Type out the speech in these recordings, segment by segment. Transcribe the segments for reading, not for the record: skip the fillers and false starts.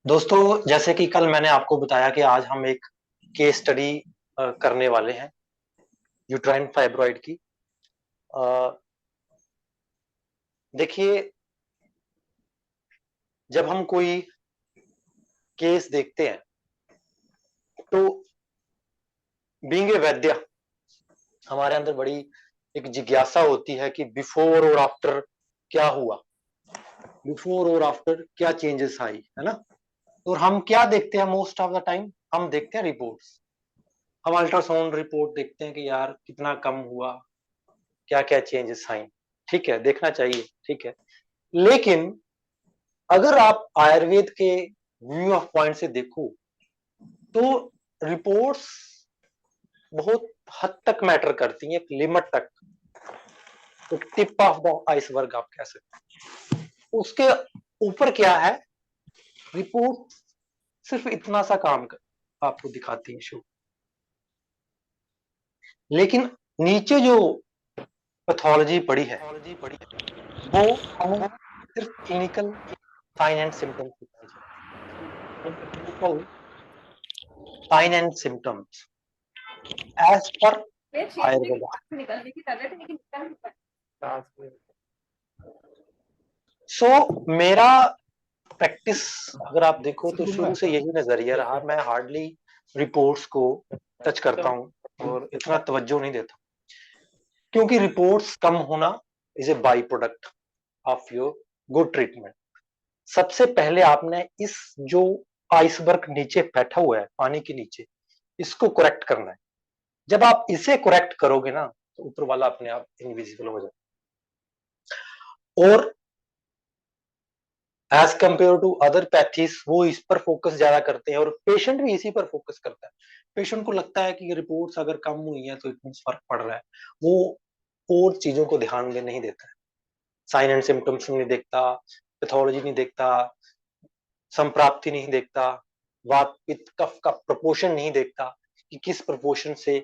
दोस्तों, जैसे कि कल मैंने आपको बताया कि आज हम एक केस स्टडी करने वाले हैं यूट्राइन फाइब्रॉइड की। अ, देखिए, जब हम कोई केस देखते हैं तो बीइंग ए वैद्य हमारे अंदर बड़ी एक जिज्ञासा होती है कि बिफोर और आफ्टर क्या हुआ, बिफोर और आफ्टर क्या चेंजेस आई, है ना। और हम क्या देखते हैं मोस्ट ऑफ द टाइम, हम देखते हैं रिपोर्ट्स। हम अल्ट्रासाउंड रिपोर्ट देखते हैं कि यार कितना कम हुआ, क्या क्या चेंजेस आई। ठीक है, देखना चाहिए, ठीक है। लेकिन अगर आप आयुर्वेद के व्यू ऑफ पॉइंट से देखो तो रिपोर्ट्स बहुत हद तक मैटर करती हैं, एक लिमिट तक। तो टिप ऑफ द आइसबर्ग आप कह सकते हैं। उसके ऊपर क्या है, रिपोर्ट सिर्फ इतना सा काम कर, आपको दिखाती है शो, लेकिन नीचे जो पैथोलॉजी पड़ी है वो हमें सिर्फ क्लिनिकल साइन एंड सिम्टम्स दिखाई जाती है। Sign and symptoms as per Ayurveda. निकलने की तबीयत है, लेकिन निकल नहीं पाती। सो मेरा प्रैक्टिस अगर आप देखो तो शुरू से यही नजरिया रहा, मैं हार्डली रिपोर्ट्स को टच करता हूं और इतना तवज्जो नहीं देता, क्योंकि रिपोर्ट्स कम होना is a by product of your good treatment. सबसे पहले आपने इस जो आइसबर्ग नीचे बैठा हुआ है पानी के नीचे, इसको करेक्ट करना है। जब आप इसे करेक्ट करोगे ना तो ऊपर वाला अपने आप इनविजिबल हो जाए। और as compare to other pathies वो इस पर फोकस ज्यादा करते हैं और पेशेंट भी इसी पर फोकस करता है। पेशेंट को लगता है कि रिपोर्ट्स अगर कम हुई है तो इतना फर्क पड़ रहा है, वो और चीजों को ध्यान में नहीं देता है। साइन एंड सिम्टम्स नहीं देखता, पैथोलॉजी नहीं देखता, संप्राप्ति नहीं देखता, वात पित्त कफ का प्रपोर्शन नहीं देखता कि किस प्रपोर्शन से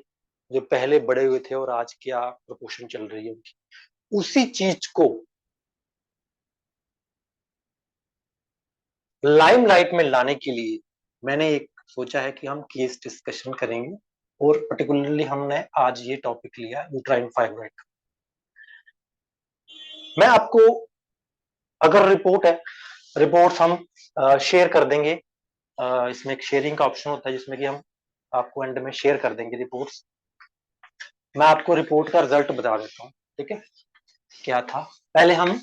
जो पहले बड़े हुए थे और आज क्या प्रपोर्शन चल रही है उनकी। उसी चीज को लाइमलाइट में लाने के लिए मैंने एक सोचा है कि हम केस डिस्कशन करेंगे, और पर्टिकुलरली हमने आज ये टॉपिक लिया यूट्राइन फाइब्रॉइड। मैं आपको, अगर रिपोर्ट है, रिपोर्ट्स हम शेयर कर देंगे। इसमें एक शेयरिंग का ऑप्शन होता है जिसमें कि हम आपको एंड में शेयर कर देंगे रिपोर्ट्स। मैं आपको रिपोर्ट का रिजल्ट बता देता हूँ, ठीक है। क्या था, पहले हम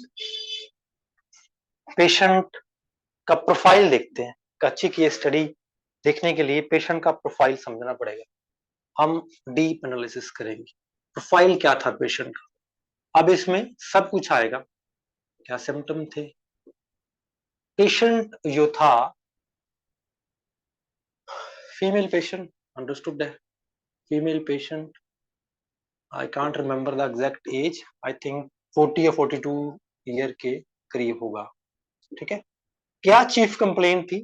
पेशेंट का प्रोफाइल देखते हैं। अच्छी केस स्टडी देखने के लिए पेशेंट का प्रोफाइल समझना पड़ेगा। हम डीप एनालिसिस करेंगे, प्रोफाइल क्या था पेशेंट का। अब इसमें सब कुछ आएगा, क्या सिम्टम थे, पेशेंट जो था फीमेल पेशेंट, अंडरस्टूड है। Female patient, I can't remember the exact as, I think 40 या 42 ईयर के करीब होगा, ठीक है। क्या चीफ कंप्लेंट थी,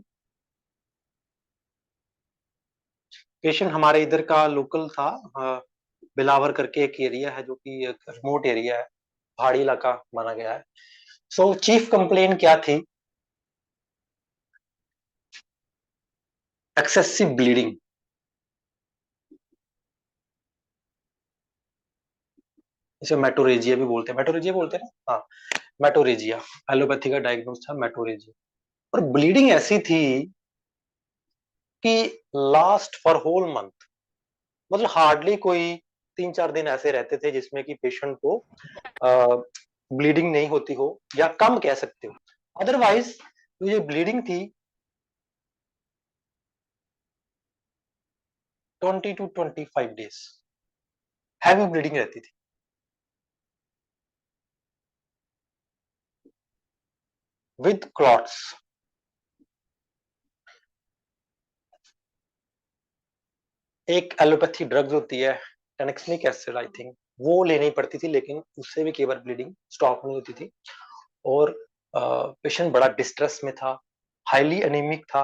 पेशेंट हमारे इधर का लोकल था। बिलावर करके एक एरिया है जो कि रिमोट एरिया है, पहाड़ी इलाका माना गया है। सो चीफ कंप्लेन क्या थी, एक्सेसिव ब्लीडिंग। इसे मेटोरेजिया भी बोलते हैं, मेटोरेजिया बोलते हैं ना, हाँ, मेटोरेजिया। एलोपैथी का डायग्नोस था मेटोरेजिया। और ब्लीडिंग ऐसी थी कि लास्ट फॉर होल मंथ, मतलब हार्डली कोई 3-4 दिन ऐसे रहते थे जिसमें कि पेशेंट को ब्लीडिंग नहीं होती हो, या कम कह सकते हो। अदरवाइज तो ये ब्लीडिंग थी 20 to 25 डेज, हैवी ब्लीडिंग रहती थी। With clots. एक एलोपैथी ड्रग्स होती है टेनेक्समिक एसिड, आई थिंक, वो लेनी पड़ती थी, लेकिन उससे भी कई बार ब्लीडिंग स्टॉप नहीं होती थी। और पेशेंट बड़ा डिस्ट्रेस में था, हाईली एनीमिक था।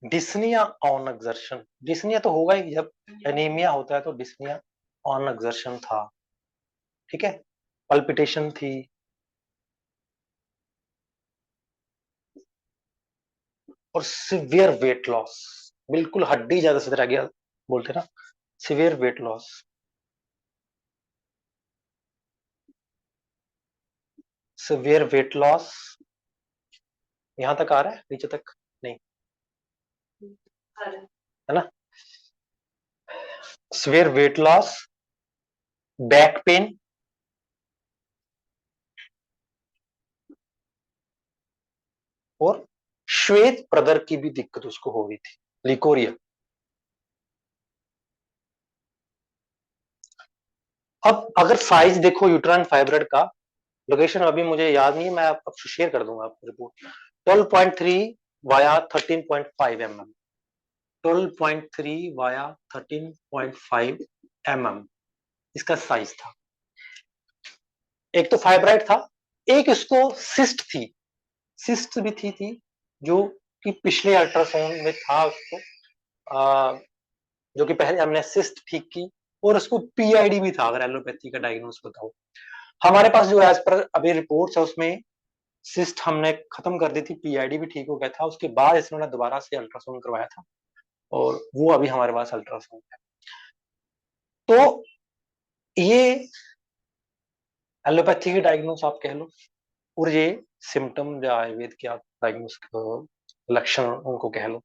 डिस्निया ऑन एक्सर्शन, डिस्निया तो होगा ही, जब एनीमिया होता है तो डिस्निया ऑन एक्सर्शन था, ठीक है, पल्पिटेशन थी, और सिवियर वेट लॉस, बिल्कुल हड्डी ज्यादा से रह गया बोलते ना, severe weight loss. Severe weight loss यहां तक आ रहा है, नीचे तक नहीं, है ना? Severe weight loss, back pain, और श्वेत प्रदर की भी दिक्कत उसको हो गई थी, लिकोरिया। अब अगर साइज देखो यूट्राइन फाइब्रोइड का, लोकेशन अभी मुझे याद नहीं, मैं आपको शेयर कर दूंगा आपको report. 12.3 via 13.5 mm, 12.3 via 13.5 mm इसका साइज था। एक तो फाइब्राइड था, एक इसको सिस्ट थी, सिस्ट भी थी जो कि पिछले अल्ट्रासाउंड में था उसको, जो कि पहले हमने सिस्ट ठीक की, और उसको पीआईडी भी था, अगर एलोपैथी का डायग्नोस बताओ। हमारे पास जो एज पर अभी रिपोर्ट्स है उसमें सिस्ट हमने खत्म कर दी थी, पीआईडी भी ठीक हो गया था, उसके बाद इसने दोबारा से अल्ट्रासाउंड करवाया था, और वो अभी हमारे पास अल्ट्रासाउंड है। तो ये एलोपैथी की डायग्नोस आप कह लो, और ये सिम्टम जो आयुर्वेद के आप डायग्नोस लक्षण उनको कह लो।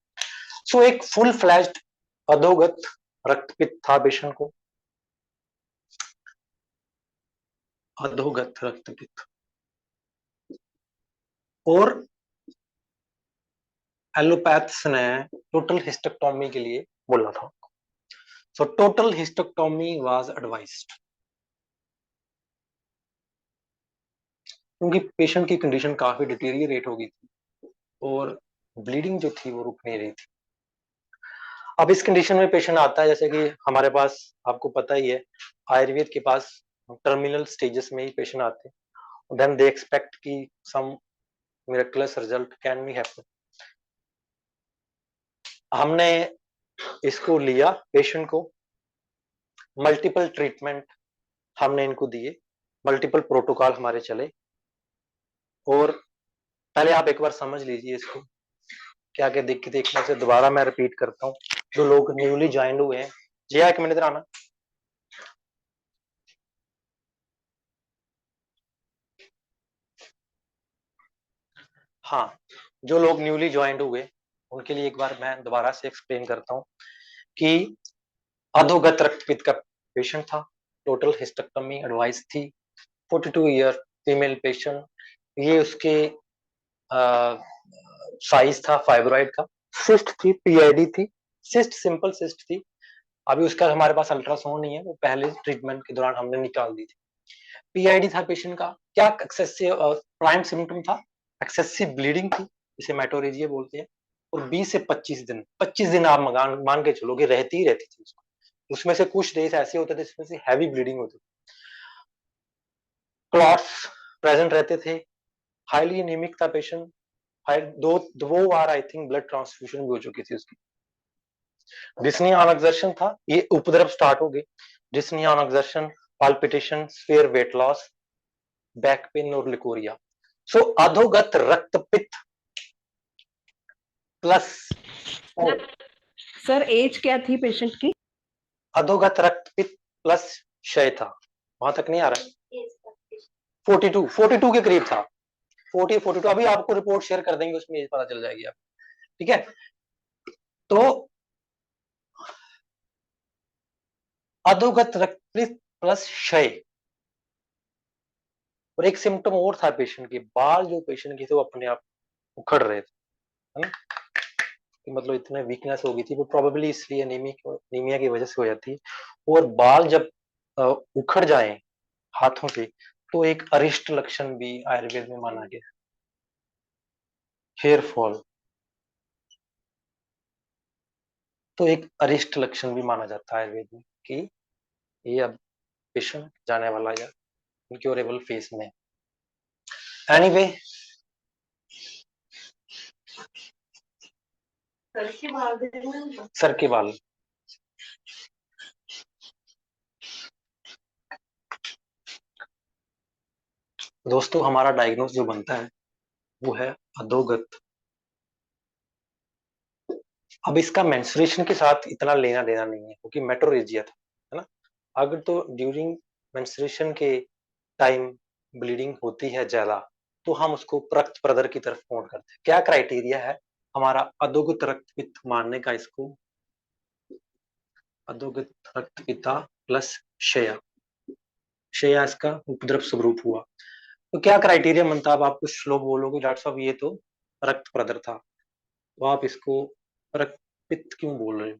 सो एक फुल फ्लैश्ड अधोगत रक्तपित्त था पेशेंट को, अधोगत रक्तपित्त, और एलोपैथ्स ने टोटल हिस्टेक्टोमी के लिए बोला था। So total hysterectomy was advised, क्योंकि पेशेंट की कंडीशन काफी डिटीरियरेट हो गई थी और ब्लीडिंग जो थी वो रुक नहीं रही थी। अब इस कंडीशन में पेशेंट आता है, जैसे कि हमारे पास आपको पता ही है, आयुर्वेद के पास टर्मिनल स्टेजेस में ही पेशेंट आते हैं, देन दे एक्सपेक्ट कि some miraculous result can be happen. हमने इसको लिया पेशेंट को, मल्टीपल ट्रीटमेंट हमने इनको दिए, मल्टीपल प्रोटोकॉल हमारे चले, और पहले आप एक बार समझ लीजिए इसको क्या क्या दिक्कत, एक बार से दोबारा मैं रिपीट करता हूँ। जो लोग न्यूली ज्वाइन हुए हैं, जी एक मिनट इधर आना। हाँ, जो लोग न्यूली ज्वाइंट हुए उनके लिए एक बार मैं दोबारा से एक्सप्लेन करता हूँ कि अधोगत रक्तपित्त का पेशेंट था, टोटल हिस्टेक्टोमी एडवाइस थी, 42 ईयर फीमेल पेशेंट, ये उसके साइज था फाइब्रॉइड का, सिस्ट थी, पीआईडी थी, सिस्ट सिंपल सिस्ट थी, अभी उसका हमारे पास अल्ट्रासाउंड नहीं है, वो पहले ट्रीटमेंट के दौरान हमने निकाल दी थी। पीआईडी था पेशेंट का, क्या एक्सेसिव प्राइम सिम्टम था, एक्सेसिव ब्लीडिंग थी, जिसे मेटोरेजिया बोलते हैं, और 20 से 25 दिन आप मान के चलोगे रहती ही रहती थी उसको। उसमें से कुछ डेज ऐसे होते थे जिसमें से हैवी ब्लीडिंग होती थी, क्लॉट्स प्रेजेंट रहते थे, हाईली एनीमिक था पेशेंट, दो दो बार आई थिंक ब्लड ट्रांसफ्यूजन भी हो चुकी थी उसकी। डिस्नी ऑन एक्सर्शन था, ये उपद्रव स्टार्ट हो गए, Disney on exertion, palpitation, fair weight loss, back pain और लिकोरिया। सो अधोगत रक्तपित्त प्लस सर एज क्या थी पेशेंट की? अधोगत रक्तपित्त प्लस क्षय था, वहां तक नहीं आ रहा, 42 के करीब था, 42। अभी आपको रिपोर्ट शेयर कर देंगे, उसमें पता चल जाएगी आप, ठीक है। तो अधोगत रक्तपित्त प्लस क्षय, और एक सिम्टम और था पेशेंट के, बाल जो पेशेंट के थे वो अपने आप उखड़ रहे थे, है ना, कि मतलब इतने वीकनेस हो गई थी, वो प्रोबेबली इसलिए एनीमिया की वजह से हो जाती है। और बाल जब उखड़ जाए हाथों से, तो एक अरिष्ट लक्षण भी आयुर्वेद में माना गया, हेयर फॉल, तो एक अरिष्ट लक्षण भी माना जाता है आयुर्वेद में कि ये अब पेशेंट जाने वाला या इनक्योरेबल फेस में। एनीवे सर के बाल दोस्तों हमारा डायग्नोस जो बनता है वो है अधोगत। अब इसका मेंस्ट्रुएशन के साथ इतना लेना देना नहीं है क्योंकि मेट्रोरेजिया था, है ना। अगर तो ड्यूरिंग मेंस्ट्रुएशन के टाइम ब्लीडिंग होती है ज्यादा तो हम उसको रक्त प्रदर की तरफ काउंट करते हैं। क्या क्राइटेरिया है हमारा अधोगत रक्तपित्त मानने का इसको? अधोगत रक्तपिता प्लस क्षय, क्षय इसका उपद्रव स्वरूप हुआ। तो क्या क्राइटेरिया बनता? अब आप कुछ लोग बोलोगे डॉक्टर साहब ये तो रक्त प्रदर था, तो आप इसको रक्तपित्त क्यों बोल रहे हो?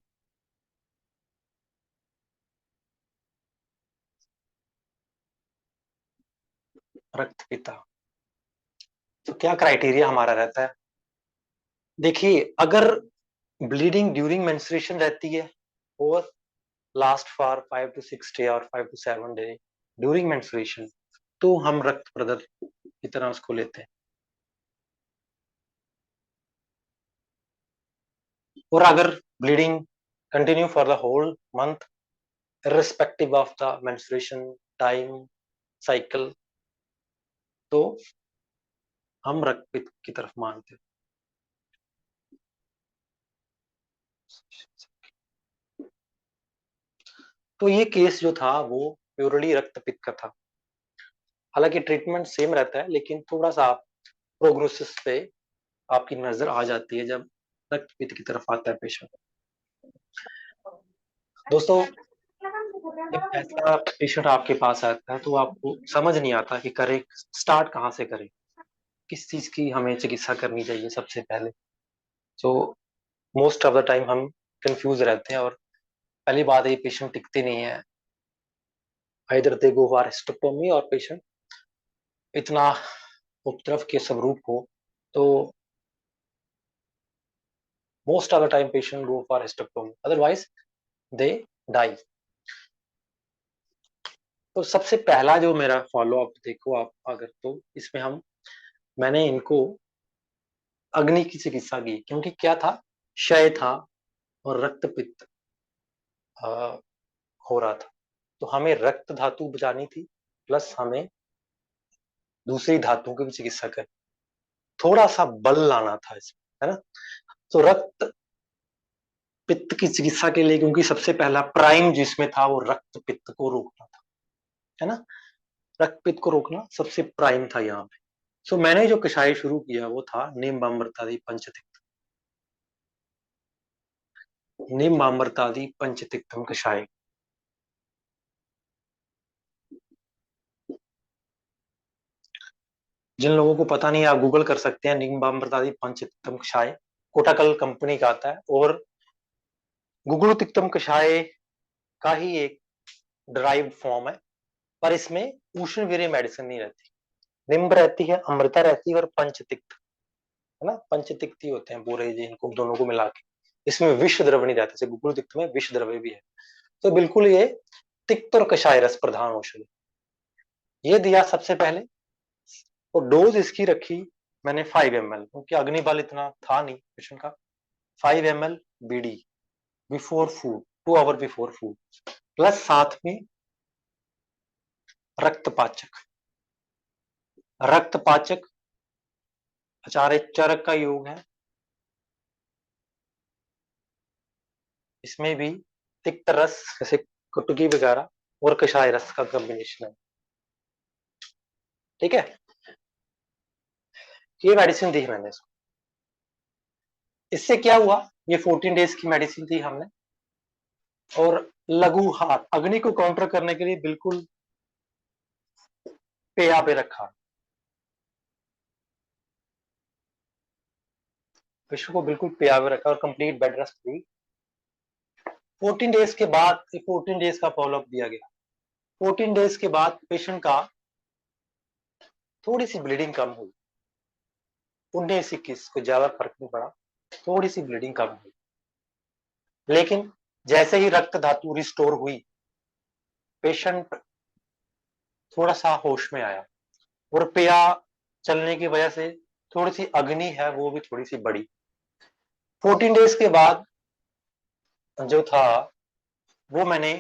रक्तपिता, तो क्या क्राइटेरिया हमारा रहता है? देखिए अगर ब्लीडिंग ड्यूरिंग मेंस्ट्रुएशन रहती है और लास्ट फॉर 5 to 6 डे और 5 to 7 डे ड्यूरिंग मेंस्ट्रुएशन, तो हम रक्त प्रदर की तरह उसको लेते हैं। और अगर bleeding continue for the whole month irrespective of the menstruation time cycle, तो हम रक्तपित्त की तरफ मानते हैं। तो ये केस जो था वो प्योरली रक्तपित्त का था। हालांकि ट्रीटमेंट सेम रहता है लेकिन थोड़ा सा आप प्रोग्नोसिस पे आपकी नजर आ जाती है जब रक्तपित्त की तरफ आता है पेशेंट। दोस्तों जब ऐसा पेशेंट आपके पास आता है तो आपको समझ नहीं आता कि करे स्टार्ट कहाँ से करें, किस चीज की हमें चिकित्सा करनी चाहिए सबसे पहले। तो मोस्ट ऑफ द टाइम हम कंफ्यूज रहते हैं और पहली बात है पेशेंट टिकते नहीं है, either they go for hysterectomy और पेशेंट इतना उपद्रव के स्वरूप हो तो most of the time patient go for hysterectomy, otherwise they die. तो सबसे पहला जो मेरा फॉलो अप देखो आप अगर, तो इसमें मैंने इनको अग्नि की चिकित्सा की क्योंकि क्या था, क्षय था और रक्तपित्त हो रहा था। तो हमें रक्त धातु बचानी थी प्लस हमें दूसरी धातुओं की भी चिकित्सा करनी, थोड़ा सा बल लाना था इसमें, है ना। तो रक्त पित्त की चिकित्सा के लिए क्योंकि सबसे पहला प्राइम जिसमें था वो रक्त पित्त को रोकना था, है ना। रक्त पित्त को रोकना सबसे प्राइम था यहाँ पे। सो मैंने जो कषाय शुरू किया वो था निम्बाम्रतादि पंचतिक्त, निम्बाम्रतादि पंचतिक्तम कषाय। जिन लोगों को पता नहीं आप गूगल कर सकते हैं, निम्बाम्रतादि पंचतिक्तम कषाय कोटाकल कंपनी का आता है और गुगुलु तिक्तम कषाय का ही एक ड्राइव्ड फॉर्म है, पर इसमें उष्ण वीर्य मेडिसिन नहीं रहती। निम्ब रहती है, अमृता रहती है और पंचतिक्त, है ना। पंचतिक्ती होते हैं पूरे इनको दोनों को मिला के, इसमें विष द्रव नहीं रहता, जैसे गुगुल तिक्त में विष द्रव्य भी है। तो बिल्कुल ये तिक्त और कषाय रस प्रधान औषधि, ये दिया सबसे पहले। और डोज इसकी रखी मैंने 5 ml क्योंकि अग्निबल इतना था नहीं पेशेंट का। 5 ml BD before food, 2 hour before food, plus साथ में रक्तपाचक। रक्तपाचक आचार्य चरक का योग है, इसमें भी तिक्त रस जैसे कुटुकी वगैरह और कषाय रस का कॉम्बिनेशन है, ठीक है। ये मेडिसिन दी मैंने इसको। इससे क्या हुआ, ये 14 डेज की मेडिसिन दी हमने और लघु हाथ अग्नि को काउंटर करने के लिए बिल्कुल पेया पे रखा, विश्व को बिल्कुल पेया पे रखा और कंप्लीट बेड रेस्ट दी। 14 डेज के बाद 14 डेज का फॉलोअप दिया गया। 14 डेज के बाद पेशेंट का थोड़ी सी ब्लीडिंग कम हुई, 19-21 को ज्यादा फर्क नहीं पड़ा, थोड़ी सी ब्लीडिंग कम हुई। लेकिन जैसे ही रक्त धातु रिस्टोर हुई पेशेंट थोड़ा सा होश में आया और पेया चलने की वजह से थोड़ी सी अग्नि है वो भी थोड़ी सी बढ़ी। 14 डेज के बाद जो था वो मैंने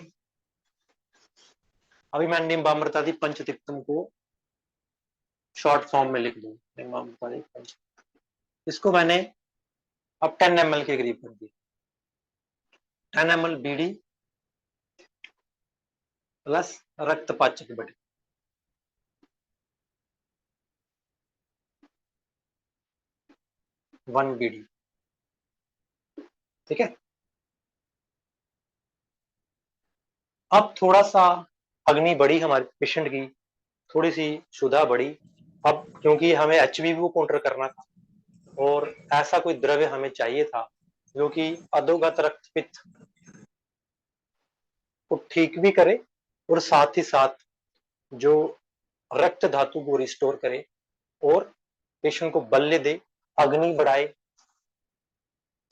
अभी मैंने निम्बाम्रतादि पंचतिक्तम को शॉर्ट फॉर्म में लिख दूं, इसको मैंने अब 10 ml के करीब कर दिया। 10 ml बीडी प्लस रक्तपाचक बटी, वन बीडी, ठीक है। अब थोड़ा सा अग्नि बढ़ी हमारे पेशेंट की, थोड़ी सी क्षुधा बढ़ी। अब क्योंकि हमें एचबी को काउंटर करना था और ऐसा कोई द्रव्य हमें चाहिए था जो कि अधोगत रक्तपित्त को ठीक भी करे और साथ ही साथ जो रक्त धातु को रिस्टोर करे और पेशेंट को बल्ले दे, अग्नि बढ़ाए,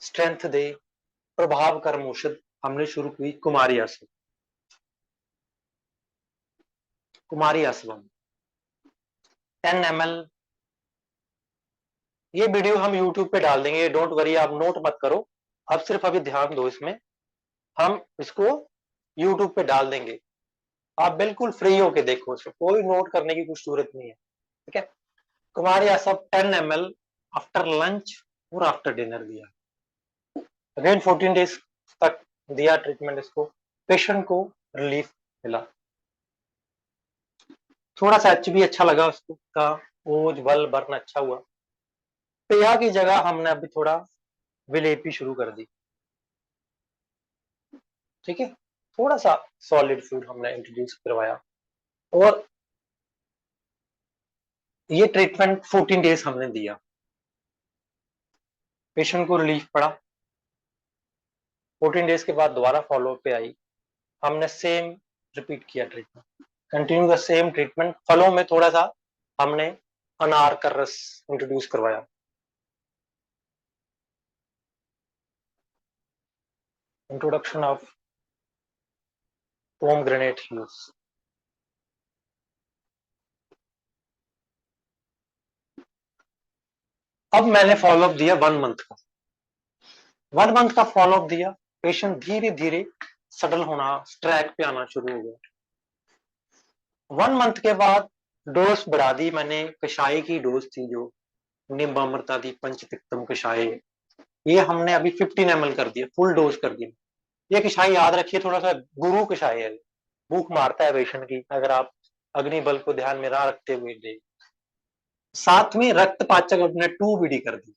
स्ट्रेंथ दे, प्रभावकर्म औषध हमने शुरू की कुमारी आसवन। कुमारी आसवन 10 ml, ये वीडियो हम YouTube पे डाल देंगे, डोंट वरी, आप नोट मत करो, अब सिर्फ अभी ध्यान दो इसमें, हम इसको YouTube पे डाल देंगे, आप बिल्कुल फ्री होके देखो, इसको कोई नोट करने की कुछ जरूरत नहीं है, ठीक है। कुमारी आसवन 10 ml आफ्टर लंच और आफ्टर डिनर दिया, अगेन 14 डेज तक दिया ट्रीटमेंट इसको, पेशेंट को रिलीफ मिला, थोड़ा सा एचबी अच्छा लगा उसको का, ओज बल बर्न अच्छा हुआ। पेया की जगह हमने अभी थोड़ा विलेपी शुरू कर दी, ठीक है, थोड़ा सा सॉलिड फूड हमने इंट्रोड्यूस करवाया और ये ट्रीटमेंट 14 डेज हमने दिया, पेशेंट को रिलीफ पड़ा। 14 डेज के बाद दोबारा फॉलोअप पे आई, हमने सेम रिपीट किया treatment, continue the same treatment. फलों में थोड़ा सा हमने अनार का रस इंट्रोड्यूस करवाया, इंट्रोडक्शन ऑफ पोमग्रेनेट यूज। अब मैंने फॉलोअप दिया 1 मंथ का, 1 मंथ का फॉलोअप दिया, पेशेंट धीरे धीरे सटल होना, ट्रैक पे आना शुरू हो गया। 1 मंथ के बाद डोज बढ़ा दी मैंने, कषाय की डोज थी जो निम्बामृता दी पंचतिक्तम कषाय, ये हमने अभी 15 ml कर दिया, फुल डोज कर दी। ये कषाय याद रखिए, थोड़ा सा गुरु कषाय है, भूख मारता है पेशेंट की अगर आप अग्नि बल को ध्यान में ना रखते हुए दे। साथ में रक्तपाचक अपने 2 बीडी कर दी,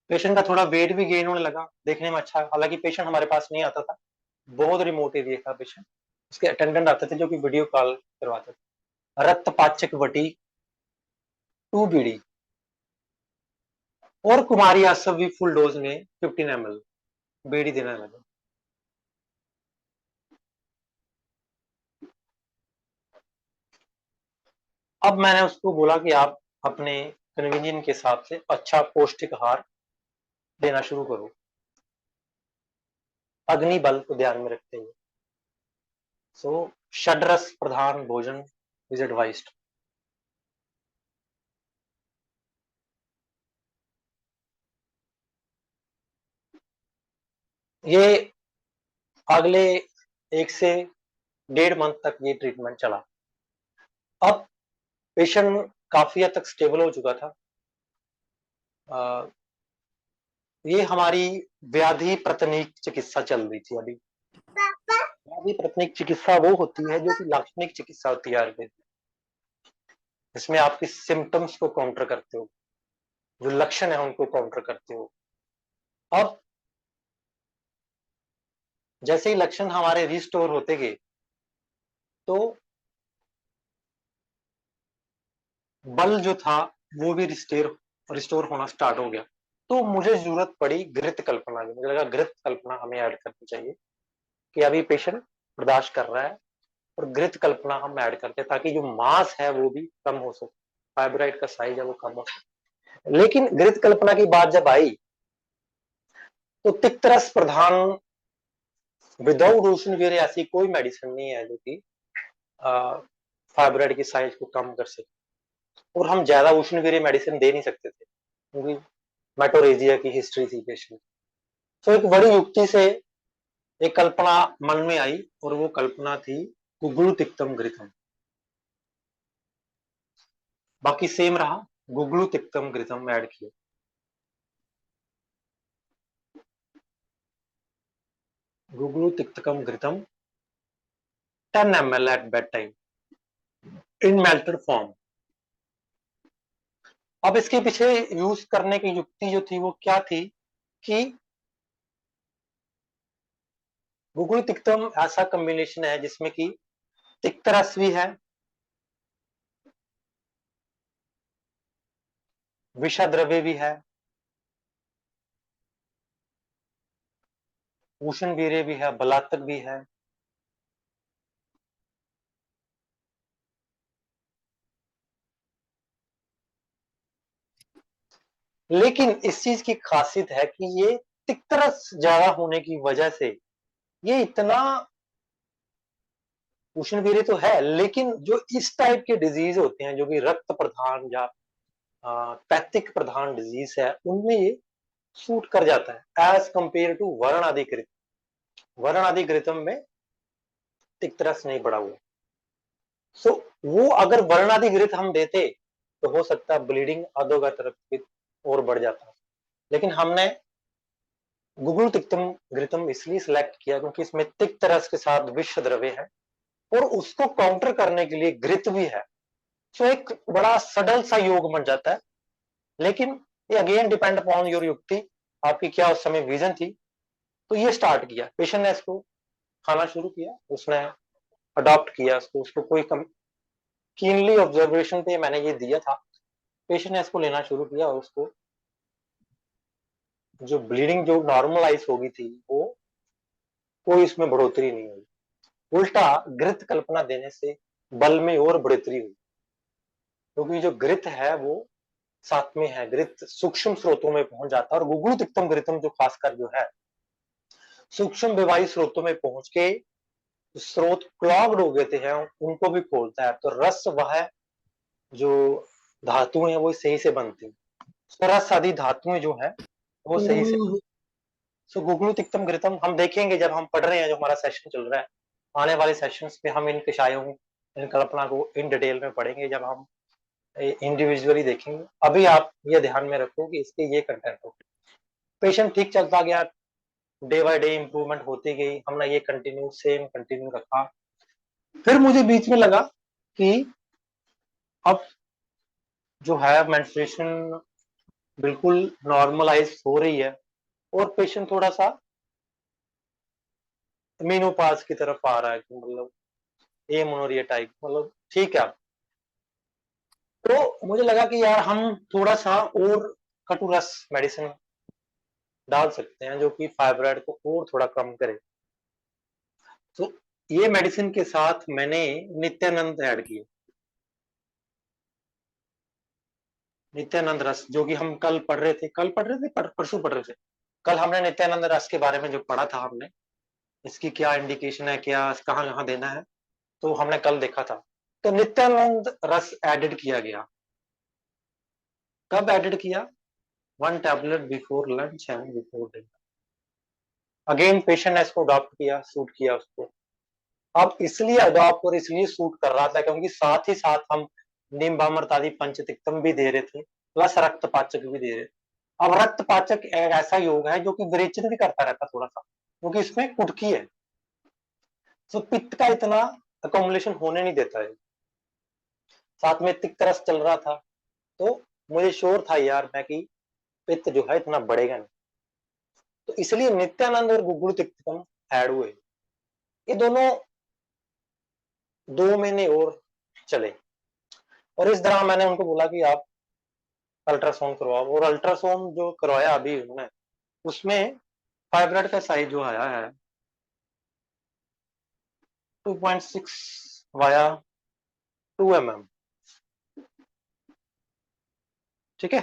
पेशेंट का थोड़ा वेट भी गेन होने लगा, देखने में अच्छा, हालांकि पेशेंट हमारे पास नहीं आता था, बहुत रिमोट एरिया था पेशेंट, उसके अटेंडेंट आते थे जो कि वीडियो कॉल करवाते थे। रक्तपाचक वटी 2 बीडी और कुमारी आसव भी फुल डोज में 15 ml बीडी देने लगा। अब मैंने उसको बोला कि आप अपने कन्वीनियंस के हिसाब से अच्छा पौष्टिक आहार देना शुरू करो, अग्नि बल को ध्यान में रखते हुए। सो षड्रस प्रधान भोजन इज एडवाइज्ड। ये अगले 1 से 1.5 मंथ तक ये ट्रीटमेंट चला। अब पेशेंट काफी हद तक स्टेबल हो चुका था। ये हमारी व्याधि प्रतनिक चिकित्सा चल रही थी अभी। व्याधि प्रतनिक चिकित्सा वो होती है जो कि लाक्षणिक चिकित्सा होती है आयुर्वेद, इसमें आपकी सिम्टम्स को काउंटर करते हो, जो लक्षण है उनको काउंटर करते हो। अब जैसे ही लक्षण हमारे रिस्टोर होते गए तो बल जो था वो भी रिस्टोर होना स्टार्ट हो गया। तो मुझे जरूरत पड़ी घृत कल्पना की, मुझे लगा घृत कल्पना हमें ऐड करनी चाहिए कि अभी पेशेंट बर्दाश्त कर रहा है और घृत कल्पना हम ऐड करते हैं ताकि जो मास है वो भी कम हो सके, फाइब्राइड का साइज है वो कम हो सके। लेकिन घृत कल्पना की बात जब आई तो तिक्तरस प्रधान विदाउट उष्णवीर्य ऐसी कोई मेडिसिन नहीं है जो कि फाइब्राइड की साइज को कम कर सके, और हम ज्यादा उष्णवीर्य मेडिसिन दे नहीं सकते थे क्योंकि मेटोरेजिया की हिस्ट्री थी पेशेंट। तो एक बड़ी युक्ति से एक कल्पना मन में आई और वो कल्पना थी गुगुलु तिक्तम घृतम। बाकी सेम रहा, गुगलू तिक्तम घृतम ऐड किया। गुगलू तिक्तकम घृतम 10 ml at bed time in melted form. अब इसके पीछे यूज करने की युक्ति जो थी वो क्या थी कि गुगलू तिक्तम ऐसा कॉम्बिनेशन है जिसमें कि तिक्त रस भी है, विषा द्रव्य भी है, उष्ण वीर्य भी है, बलात्तक भी है। लेकिन इस चीज की खासियत है कि ये तिक्त रस ज्यादा होने की वजह से ये इतना, उष्ण वीर्य तो है लेकिन जो इस टाइप के डिजीज होते हैं जो कि रक्त प्रधान या पैथिक प्रधान डिजीज है उनमें ये सूट कर जाता है एज कंपेयर टू वर्ण अधिकृत। वर्ण अधिकृतम में तिक्त रस नहीं पड़ा हुआ। सो वो अगर वर्णाधिकृत हम देते तो हो सकता है ब्लीडिंग अधोगत रक्तपित और बढ़ जाता। लेकिन हमने गुगलू तिक्तम घृतम इसलिए सिलेक्ट किया क्योंकि इसमें तिक्त रस के साथ विष द्रव्य है और उसको काउंटर करने के लिए घृत भी है। सो एक बड़ा सडल सा योग बन जाता है। लेकिन ये अगेन डिपेंड अपॉन योर युक्ति, आपकी क्या उस समय विजन थी। तो ये स्टार्ट किया, पेशेंट ने इसको खाना शुरू किया, उसने अडॉप्ट किया उसको, उसको कोई कीनली ऑब्जर्वेशन पे मैंने ये दिया था। पेशेंट ने इसको लेना शुरू किया और उसको जो ब्लीडिंग जो नॉर्मलाइज हो गई थी वो कोई इसमें बढ़ोतरी नहीं हुई, उल्टा घृत कल्पना देने से बल में और बढ़ोतरी हुई। क्योंकि जो घृत है वो साथ में है, घृत सूक्ष्म स्रोतों में पहुंच जाता है और गुगलू तिक्तम घृतम जो खासकर जो है सूक्ष्म विवाही स्रोतों में पहुंच के स्रोत क्लॉग्ड हो गए थे हैं उनको भी खोलता है। तो रस वह जो धातुएं हैं वो सही से बनती है, तो रस आदि धातुएं जो है वो सही से। सो गुगलू तिक्तम घृतम हम देखेंगे जब हम पढ़ रहे हैं, जो हमारा सेशन चल रहा है, आने वाले सेशंस पे हम इन कषायों इन कल्पना को इन डिटेल में पढ़ेंगे जब हम इंडिविजुअली देखेंगे। अभी आप ये ध्यान में रखो कि इसके ये कंटेंट हो। पेशेंट ठीक चलता गया, डे बाय डे इंप्रूवमेंट होती गई, हमने ये कंटिन्यू सेम कंटिन्यू रखा। फिर मुझे बीच में लगा कि अब जो है मेंस्ट्रुएशन बिल्कुल नॉर्मलाइज हो रही है और पेशेंट थोड़ा सा मेनोपॉज की तरफ आ रहा है, मतलब एमोनोरिया टाइप, मतलब ठीक है। तो मुझे लगा कि यार हम थोड़ा सा और कटुरस मेडिसिन डाल सकते हैं जो कि फाइब्रॉइड को और थोड़ा कम करे। तो ये मेडिसिन के साथ मैंने नित्यानंद ऐड किया, नित्यानंद रस, जो कि हम कल पढ़ रहे थे, परसों पढ़ रहे थे। कल हमने नित्यानंद रस के बारे में जो पढ़ा था हमने, इसकी क्या इंडिकेशन है, क्या कहाँ कहाँ देना है, तो हमने कल देखा था। तो नित्यानंद रस एडेड किया गया। कब एडेड किया? 1 tablet before lunch and before dinner. Again patient ने इसको अडॉप्ट किया, सूट किया उसको। अब इसलिए अडॉप्ट और इसलिए सूट कर रहा था क्योंकि साथ ही साथ हम निम्बामृत आदि पंचतिक्तम भी दे रहे थे, प्लस रक्तपाचक भी दे रहे थे। अब रक्तपाचक एक ऐसा योग है जो कि विरेचन भी करता रहता थोड़ा सा, क्योंकि इसमें कुटकी है, तो पित्त का इतना अकोमुलेशन होने नहीं देता है। साथ में तिक्त रस चल रहा था, तो मुझे श्योर था यार मैं कि पित्त जो है इतना बढ़ेगा नहीं। तो इसलिए नित्यानंद और गुगुल तिक्तम ऐड हुए। ये दोनों 2 महीने और चले और इस दौरान मैंने उनको बोला कि आप अल्ट्रासाउंड करवाओ, और अल्ट्रासाउंड जो करवाया अभी उन्होंने, उसमें फाइब्रॉइड का साइज जो आया है 2.6 वाया 2 mm। ठीक है,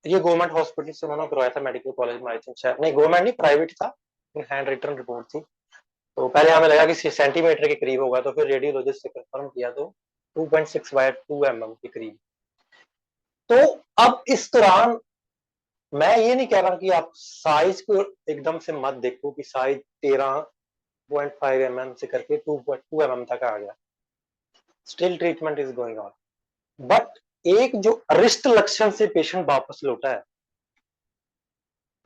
ये गवर्नमेंट हॉस्पिटल से उन्होंने करवाया था, मेडिकल कॉलेज में, आई थिंक शायद नहीं गवर्नमेंट नहीं प्राइवेट था, हैंड रिटन रिपोर्ट थी। तो पहले हमें लगा कि सेंटीमीटर के करीब होगा, तो फिर रेडियोलॉजिस्ट से कंफर्म किया तो 2.6 बाय 2 mm के करीब। तो अब इस दौरान मैं ये नहीं कह रहा कि आप साइज को एकदम से मत देखो कि साइज 13.5 mm से करके 2.2 mm तक आ गया, still treatment is going on. But एक जो अरिष्ट लक्षण से पेशेंट वापस लौटा है,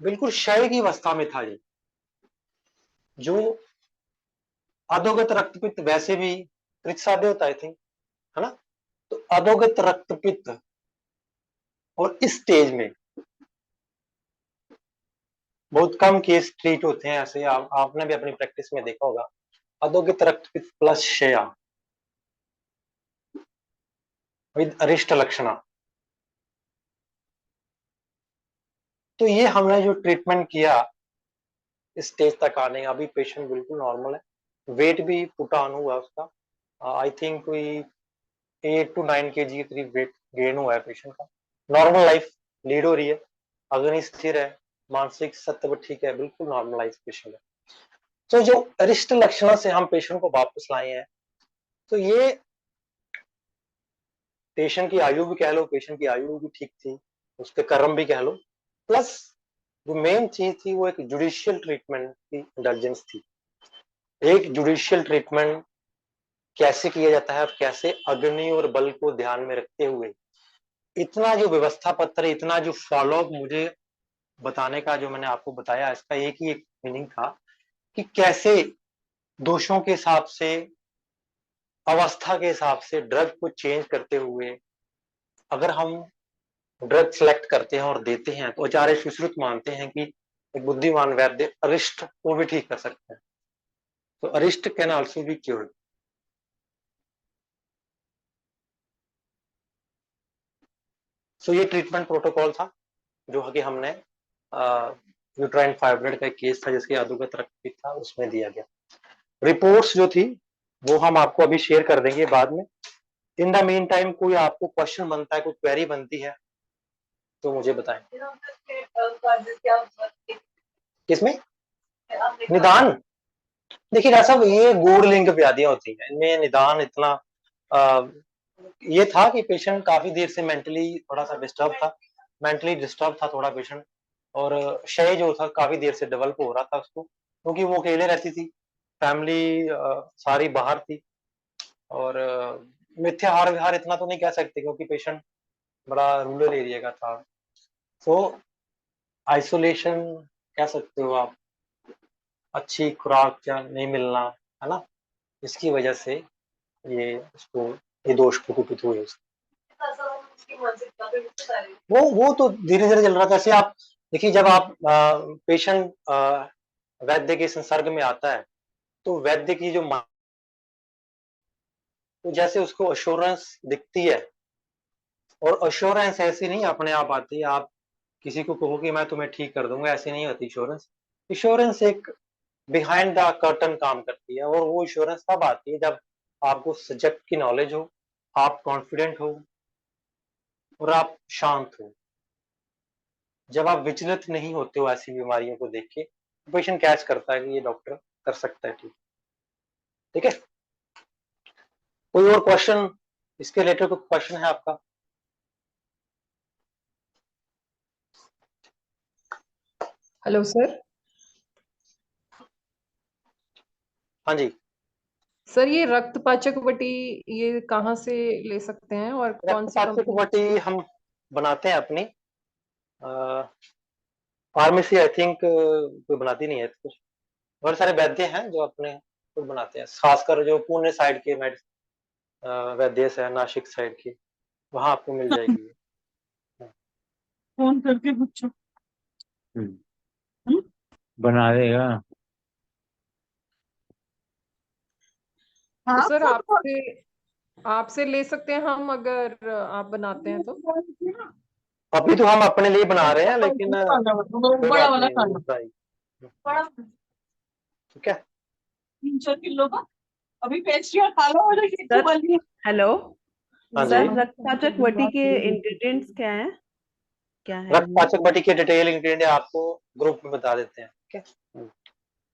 बिल्कुल क्षय की अवस्था में था ये, जो अधोगत रक्तपित्त वैसे भी साध्य होता है, आई थिंक, है ना। तो अधोगत रक्तपित्त और इस स्टेज में बहुत कम केस ट्रीट होते हैं ऐसे, आपने भी अपनी प्रैक्टिस में देखा होगा, अधोगत रक्तपित्त प्लस क्षया विद अरिष्ट लक्षणा। तो ये हमने जो ट्रीटमेंट किया इस स्टेज तक आने, अभी पेशेंट बिल्कुल नॉर्मल है, वेट भी पुट ऑन हुआ उसका, आई थिंक कोई 8 to 9 kg के करीब वेट गेन हुआ है पेशेंट का, नॉर्मल लाइफ लीड हो रही है, अग्नि स्थिर है, मानसिक सत्व ठीक है, बिल्कुल नॉर्मलाइज पेशेंट है। तो जो अरिष्ट लक्षणों से हम पेशेंट को वापस लाए हैं, तो ये पेशेंट की आयु भी कह लो, पेशेंट की आयु भी ठीक थी, उसके कर्म भी कह लो, प्लस जो मेन चीज थी वो एक जुडिशियल ट्रीटमेंट की इंटेलिजेंस थी। एक जुडिशियल ट्रीटमेंट कैसे किया जाता है और कैसे अग्नि और बल को ध्यान में रखते हुए इतना जो व्यवस्था पत्र, इतना जो फॉलोअप मुझे बताने का जो मैंने आपको बताया, इसका एक ही एक मीनिंग था कि कैसे दोषों के हिसाब से, अवस्था के हिसाब से ड्रग को चेंज करते हुए अगर हम ड्रग सेलेक्ट करते हैं और देते हैं, तो आचार्य सुश्रुत मानते हैं कि एक बुद्धिमान वैद्य अरिष्ट को भी ठीक कर सकते हैं। तो अरिष्ट कैन आल्सो बी क्योर्ड। सो ये ट्रीटमेंट प्रोटोकॉल था जो कि हमने यूट्राइन फाइब्रॉइड का एक केस था जिसके अधोगत रक्तपित्त था, उसमें दिया गया। रिपोर्ट्स जो थी वो हम आपको अभी शेयर कर देंगे बाद में। इन द मीन टाइम कोई आपको क्वेश्चन बनता है, कोई क्वेरी बनती है तो मुझे बताएं। किसमें निदान? देखिए डॉक्टर साहब, ये गूढ़ लिंग व्याधियां होती हैं, इनमें निदान इतना ये था कि पेशेंट काफी देर से मेंटली थोड़ा सा डिस्टर्ब था, मेंटली डिस्टर्ब था थोड़ा पेशेंट, और क्षय जो था काफी देर से डेवलप हो रहा था उसको, क्योंकि वो अकेले रहती थी, फैमिली सारी बाहर थी, और मिथ्या हार विहार इतना तो नहीं कह सकते क्योंकि पेशेंट बड़ा रूरल एरिया का था। तो आइसोलेशन कह सकते हो आप, अच्छी खुराक क्या नहीं मिलना, है ना, इसकी वजह से ये उसको ये दोष को कुपित हुए। वो तो धीरे धीरे चल रहा था। ऐसे आप देखिए, जब आप पेशेंट वैद्य के संसर्ग में आता है तो वैद्य की जो तो जैसे उसको अश्योरेंस दिखती है, और अश्योरेंस ऐसी नहीं अपने आप आती है, आप किसी को कहो कि मैं तुम्हें ठीक कर दूंगा, ऐसी नहीं होती इंश्योरेंस। इंश्योरेंस एक बिहाइंड द कर्टन काम करती है, और वो इंश्योरेंस तब आती है जब आपको सब्जेक्ट की नॉलेज हो, आप कॉन्फिडेंट हो और आप शांत हो। जब आप विचलित नहीं होते हो ऐसी बीमारियों को देख के, तो पेशेंट कैच करता है कि ये डॉक्टर कर सकता है ठीक। ठीक है, कोई और क्वेश्चन इसके रिलेटेड? कोई क्वेश्चन है आपका? Hello sir. हाँ जी। सर ये रक्तपाचक वटी ये कहाँ से ले सकते हैं और कौन सी रक्तपाचक कंपनी वटी की? हम बनाते हैं अपनी फार्मेसी, आई थिंक कोई बनाती नहीं है कुछ, बहुत सारे वैद्य हैं जो अपने खुद बनाते हैं, खासकर जो पुणे साइड के वैद्य है, नासिक साइड के, वहां आपको मिल जाएगी ये। फोन करके पूछो। हम्म, बना देगा। तो हाँ सर खुद बोल आपसे ले सकते हैं हम अगर आप बनाते हैं तो? अभी तो हम अपने लिए बना रहे हैं, लेकिन कोई बड़ा बात वाला नहीं, वो खाना, बताइए। बड़ा ठीक है। 3-4 किलो का। अभी पेस्ट्री खा लो और सर वाली। हेलो हाँ जी। सर, रक्तपाचक वटी के इंग्रेडिएंट्स क्या हैं? क्या है इनमें? रक्तपाचक बटी के डिटेल इंग्रेडिएंट आपको ग्रुप में बता देते हैं। ठीक है।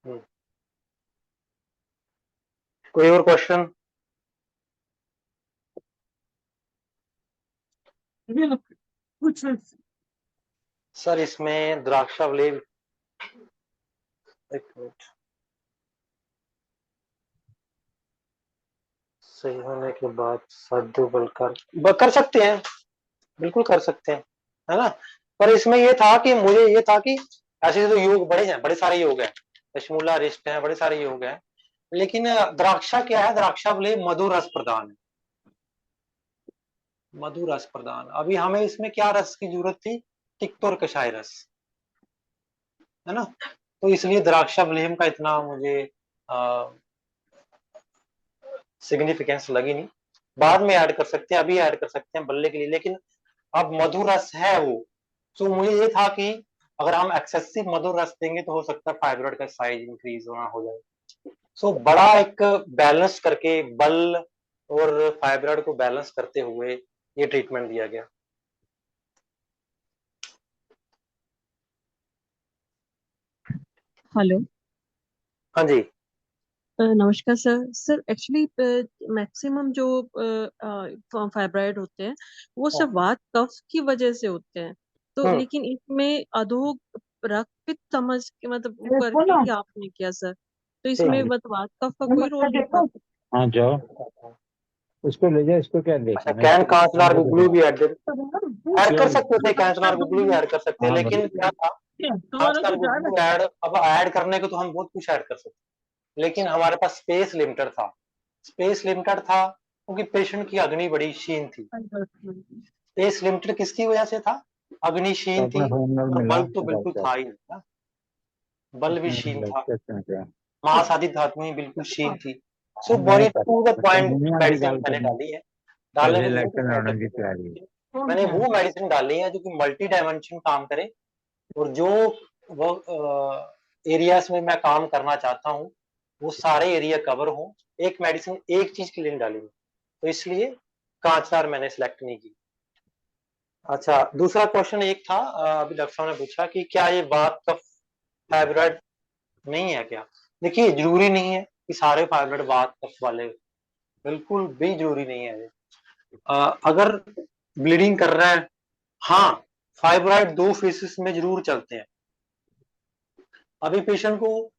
हम्म। कोई और क्वेश्चन? कुछ सर इसमें द्राक्षावलेव, एक मिनट सही होने के बाद साधु कर सकते हैं, बिल्कुल कर सकते हैं, है ना। पर इसमें ये था कि मुझे ये था कि ऐसे तो योग बड़े हैं, बड़े सारे योग हैं, दशमूला रिष्ट है, बड़े सारे योग हैं, लेकिन द्राक्षा क्या है, द्राक्षा बोले मधुर रस प्रदान है, मधुर रस प्रदान। अभी हमें इसमें क्या रस की जरूरत थी, तिक्त और कषाय रस, है ना। तो इसलिए द्राक्षा ब्लेम का इतना मुझे सिग्निफिकेंस लगी नहीं, बाद में ऐड कर सकते हैं, अभी ऐड कर सकते हैं बल्ले के लिए, लेकिन अब मधुर रस है वो। तो मुझे ये था कि अगर हम एक्सेसिव मधुर रस देंगे तो हो सकता है फाइब्रॉइड का साइज इंक्रीज होना हो जाए। सो बड़ा एक बैलेंस करके बल और फाइब्रॉइड को बैलेंस करते हुए ये ट्रीटमेंट दिया गया। हेलो। हाँ जी। नमस्कार सर। सर एक्चुअली मैक्सिमम जो फाइब्राइड होते हैं वो सब वात कफ की वजह से होते हैं, तो लेकिन इसमें अधोग रक्तपित्त समझ के मतलब वो करके ही आपने किया सर, तो इसमें वात कफ का कोई रोल नहीं था? हाँ जाओ उसको ले जाओ, इसको क्या अच्छा, देखना कैन कांचनार गुगलू भी ऐड कर सकते थे, कांचनार गुगलू भी ऐड कर सकते हैं, लेकिन क्या था, कांचनार गुगलू ऐड, अब ऐड करने को तो हम बहुत कुछ ऐड कर सकते, लेकिन हमारे पास स्पेस लिमिटेड था, स्पेस लिमिटेड था क्योंकि पेशेंट की अग्नि बड़ी क्षीण थी। स्पेस लिमिटेड किसकी वजह से था, अग्नि क्षीण थी, और बल तो बिल्कुल था ही नहीं था, बल भी क्षीण था, महासाधित धातुएं बिल्कुल क्षीण थी। So very to the point medicine मैंने डाली है, मैंने वो मेडिसिन डाली है जो कि मल्टी डायमेंशन काम करे, और जो वो एरियाज में मैं काम करना चाहता हूँ वो सारे एरिया कवर हो, एक मेडिसिन एक चीज के लिए डाली है, तो इसलिए कांचनार मैंने सिलेक्ट नहीं की। अच्छा, दूसरा क्वेश्चन एक था, अभी डॉक्टर साहब ने पूछा कि क्या ये वात कफ फाइब्रॉइड नहीं है क्या। देखिए, जरूरी नहीं है कि सारे फाइब्रॉइड वात कफ वाले, बिल्कुल भी जरूरी नहीं है। अगर ब्लीडिंग कर रहा है, हाँ, फाइब्रॉइड 2 फेसेस में जरूर चलते हैं। अभी पेशेंट को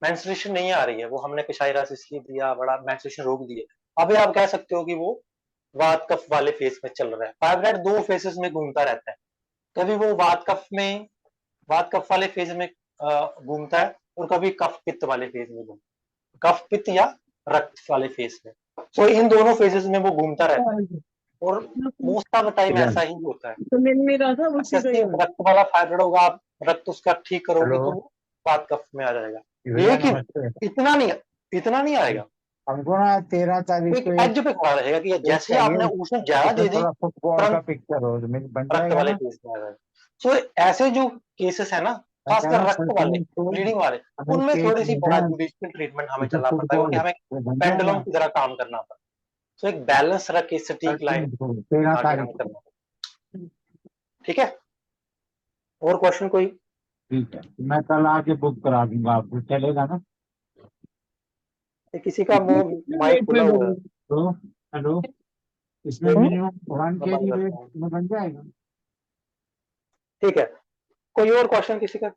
मेंस्ट्रुएशन नहीं आ रही है, वो हमने कषाय रस इसलिए दिया, बड़ा मेंस्ट्रुएशन रोक दिया, अभी आप कह सकते हो कि वो वात कफ वाले फेस में चल रहा है। फाइब्रॉइड 2 फेसेस में घूमता रहता है, कभी वो वात कफ वाले फेज में घूमता है, और कभी कफ पित्त वाले फेज में घूमता है, कफ पित्त या रक्त वाले फेज में। तो इन दोनों फेजेस में वो घूमता रहता है, और मोस्ट ऑफ द टाइम ऐसा ही होता है। तो मिल नहीं रहा था वो रक्त वाला फाइब्रॉइड होगा, आप रक्त उसका ठीक करोगे तो वो वात कफ में आ जाएगा, लेकिन इतना नहीं आएगा, हमको ना 13 तारीख एक को एज पे खड़ा रहेगा कि जैसे आपने उसमें ज्यादा दे दी, फुटबॉल का पिक्चर हो बन रक्त जाएगा वाले ना। केस में आ जाएगा। सो ऐसे जो केसेस है ना, खासकर रक्त वाले, ब्लीडिंग वाले, उनमें थोड़ी सी बड़ा जुडिशियल ट्रीटमेंट हमें चलना पड़ता है, क्योंकि हमें पेंडुलम की तरह काम करना पड़ता है। सो एक बैलेंस रख के सटीक लाइन 13 आगे तारीख हमें करना पड़ता है। ठीक है, और क्वेश्चन कोई? ठीक है, मैं कल आके बुक करा दूंगा, आपको चलेगा ना? किसी का मुंह माइक खुला हुआ है, तो हेलो, इसमें मिनिमम 1 kg वेट में बन जाएगा। ठीक है, कोई और क्वेश्चन किसी का?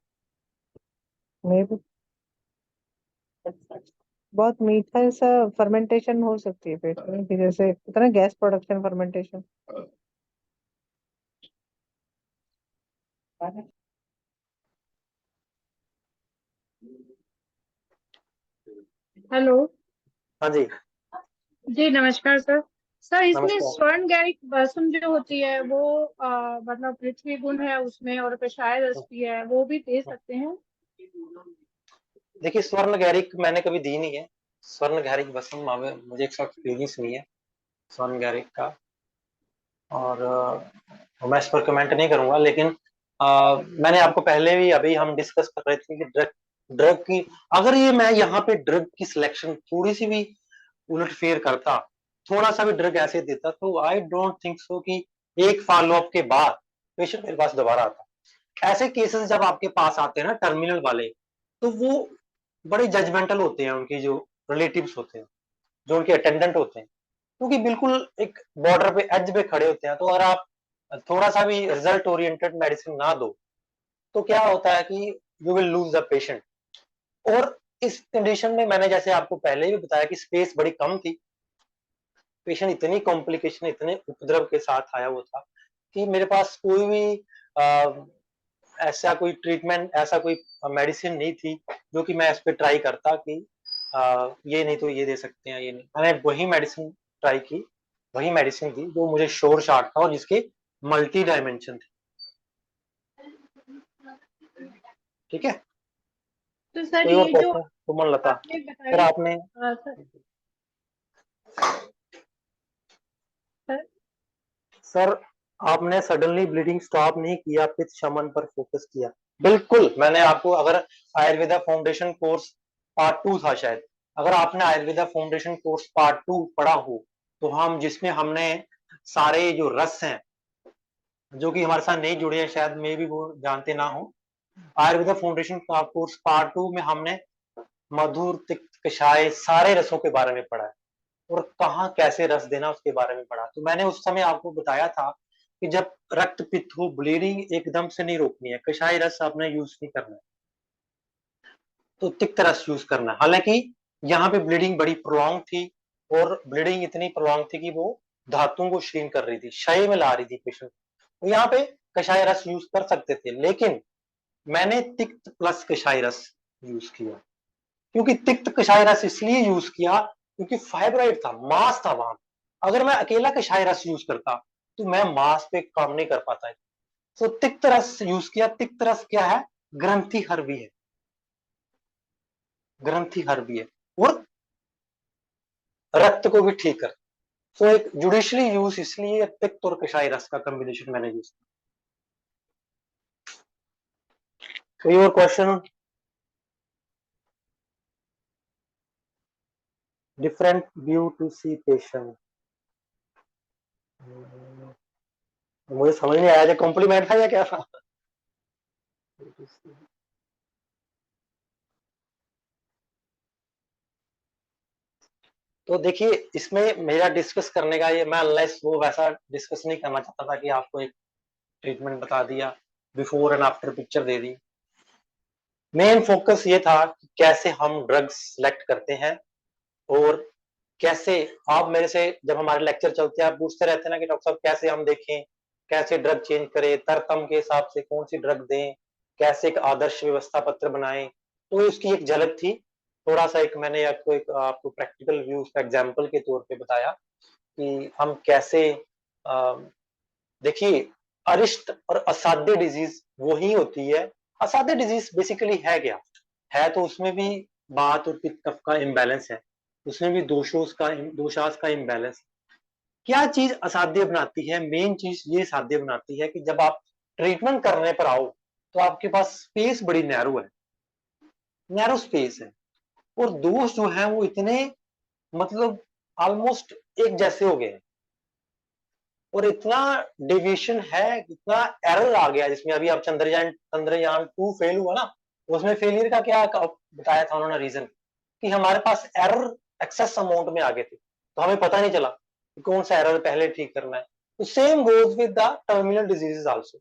बहुत मीठा सा फर्मेंटेशन हो सकती है पेट में, कि जैसे इतना गैस प्रोडक्शन फर्मेंटेशन। हेलो। हाँ जी, जी नमस्कार सर। सर इसमें नमस्कार। स्वर्ण गैरिक बसुन जो होती है वो मतलब पृथ्वी गुण है उसमें, और कषाय रस भी है, वो भी दे सकते हैं? देखिए, स्वर्ण गैरिक मैंने कभी दी नहीं है, स्वर्ण गैरिक बसम मुझे एक साथ एक्सपीरियंस नहीं है स्वर्ण गैरिक का, और मैं इस पर कमेंट नहीं करूंगा, लेकिन मैंने आपको पहले भी अभी हम डिस्कस कर रहे थे कि ड्रग की, अगर ये मैं यहाँ पे ड्रग की सिलेक्शन थोड़ी सी भी उलटफेर करता, थोड़ा सा भी ड्रग ऐसे देता, तो आई डोंट थिंक सो कि एक फॉलोअप के बाद पेशेंट मेरे पास दोबारा आता। ऐसे केसेस जब आपके पास आते हैं ना टर्मिनल वाले, तो वो बड़े जजमेंटल होते हैं, उनके जो रिलेटिव्स होते हैं, जो उनके अटेंडेंट होते हैं, क्योंकि बिल्कुल एक बॉर्डर पे एज पे खड़े होते हैं। तो अगर आप थोड़ा सा भी रिजल्ट ओरिएंटेड मेडिसिन ना दो, तो क्या होता है कि you will lose the patient, और इस कंडीशन में मैंने जैसे आपको पहले भी बताया कि स्पेस बड़ी कम थी, पेशेंट इतनी कॉम्प्लिकेशन, इतने उपद्रव के साथ आया हुआ था कि मेरे पास कोई भी ऐसा कोई ट्रीटमेंट, ऐसा कोई मेडिसिन नहीं थी जो कि मैं इस पे ट्राई करता कि ये नहीं तो ये दे सकते हैं, ये नहीं। मैंने वही मेडिसिन ट्राई की, वही मेडिसिन दी जो मुझे श्योर शॉट था और जिसके मल्टी डायमेंशन थे। ठीक है, तो सर कोई और ये जो क्वेश्चन? सुमन लता आपने सर, बताई, आपने सर सर आपने सडनली ब्लीडिंग स्टॉप नहीं किया, पित्त शमन पर फोकस किया। बिल्कुल, मैंने आपको, अगर आयुर्वेदा फाउंडेशन कोर्स पार्ट 2 था शायद, अगर आपने आयुर्वेदा फाउंडेशन कोर्स पार्ट 2 पढ़ा हो तो हम जिसमें हमने सारे जो रस हैं जो कि हमारे साथ नहीं जुड़े हैं, शायद मे भी वो जानते ना हो, आयुर्वेदा फाउंडेशन का कोर्स पार्ट 2 में हमने मधुर, तिक्त, कषाय सारे रसों के बारे में पढ़ा है और कहाँ कैसे रस देना उसके बारे में पढ़ा। तो मैंने उस समय आपको बताया था कि जब रक्त पित्त हो, ब्लीडिंग एकदम से नहीं रोकनी है, कषाय रस आपने यूज नहीं करना है, तो तिक्त रस यूज करना है। हालांकि यहाँ पे ब्लीडिंग बड़ी प्रोलॉन्ग थी और ब्लीडिंग इतनी प्रोलॉन्ग थी कि वो धातुओं को क्षीण कर रही थी, क्षय में ला रही थी पेशेंट। तो यहाँ पे कषाय रस यूज कर सकते थे, लेकिन मैंने तिक्त प्लस कषाय रस यूज किया। क्योंकि तिक्त कषाय रस इसलिए यूज किया क्योंकि फाइब्रॉइड था, मास था वहां। अगर मैं अकेला कषाय रस यूज करता तो मैं मास पे काम नहीं कर पाता। तो तिक्त रस यूज किया। तिक्त रस क्या है? ग्रंथि हरवी है, ग्रंथि हरवी है और रक्त को भी ठीक कर। तो एक जुडिशली यूज इसलिए तिक्त और कषाय रस का कॉम्बिनेशन मैंने यूज किया। कोई और question? Different view to see patient. मुझे समझ नहीं आया, कॉम्प्लीमेंट था या क्या था? तो देखिए, इसमें मेरा डिस्कस करने का ये, मैं अनलेस वो वैसा डिस्कस नहीं करना चाहता था कि आपको एक ट्रीटमेंट बता दिया, before and after picture they the. Main focus ये था कि कैसे हम ड्रग्स सिलेक्ट करते हैं और कैसे आप मेरे से, जब हमारे लेक्चर चलते हैं, आप पूछते रहते हैं ना कि डॉक्टर साहब कैसे हम देखें, कैसे ड्रग चेंज करें, तरतम के हिसाब से कौन सी ड्रग दें, कैसे एक आदर्श व्यवस्था पत्र बनाएं। तो उसकी एक झलक थी, थोड़ा सा एक मैंने आपको प्रैक्टिकल व्यू का एग्जाम्पल के तौर पे बताया कि हम कैसे देखिए, अरिष्ट और असाध्य डिजीज वही होती है। असाध्य डिजीज बेसिकली है क्या? है तो उसमें भी बात और पित्त कफ का इम्बैलेंस है, उसमें भी दोषास का इम्बैलेंस। क्या चीज असाध्य बनाती है? मेन चीज ये साध्य बनाती है कि जब आप ट्रीटमेंट करने पर आओ तो आपके पास स्पेस बड़ी नैरो है, नैरो स्पेस है, और दोष जो है वो इतने, मतलब ऑलमोस्ट एक जैसे हो गए हैं और इतना डेविएशन है, इतना एरर आ गया, जिसमें अभी आप चंद्रयान 2 फेल हुआ ना, उसमें फेलियर का क्या बताया था उन्होंने रीजन, कि हमारे पास एरर एक्सेस अमाउंट में आ गए थे, तो हमें पता नहीं चला कि कौन सा एरर पहले ठीक करना है। तो same goes with the terminal diseases also.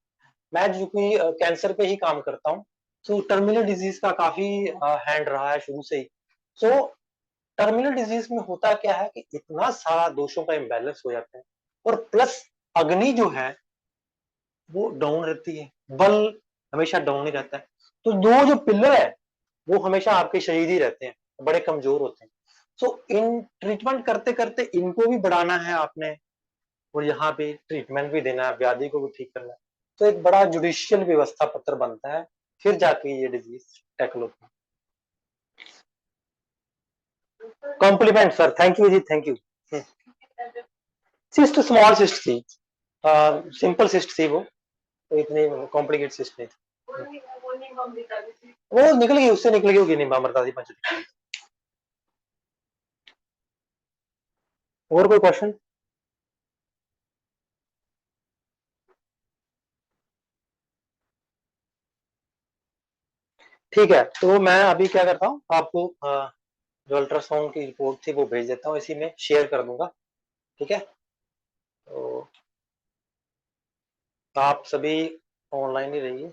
मैं जो कि कैंसर पे ही काम करता हूँ, तो टर्मिनल डिजीज का काफी हैंड रहा है शुरू से ही। सो टर्मिनल डिजीज में होता क्या है कि इतना सारा दोषों का इम्बैलेंस हो जाता है और प्लस अग्नि जो है वो डाउन रहती है, बल हमेशा डाउन ही रहता है। तो दो जो पिलर है वो हमेशा आपके शरीर ही रहते हैं, बड़े कमजोर होते हैं। सो इन ट्रीटमेंट करते करते इनको भी बढ़ाना है आपने और यहाँ पे ट्रीटमेंट भी देना है, व्याधि को भी ठीक करना है। तो एक बड़ा जुडिशियल व्यवस्था पत्र बनता है, फिर जाके ये डिजीज टैकल होती है। Compliment sir, thank you ji, thank you. Cyst small cyst थी, सिंपल सिस्ट थी वो, तो इतनी कॉम्प्लिकेट सिस्ट नहीं थी। वो निकल गई, उससे निकल गई होगी निम्बा अमृता दी पंचती। और कोई क्वेश्चन? ठीक है, तो मैं अभी क्या करता हूँ, आपको जो अल्ट्रासाउंड की रिपोर्ट थी वो भेज देता हूँ, इसी में शेयर कर दूंगा। ठीक है, तो आप सभी ऑनलाइन ही रहिए।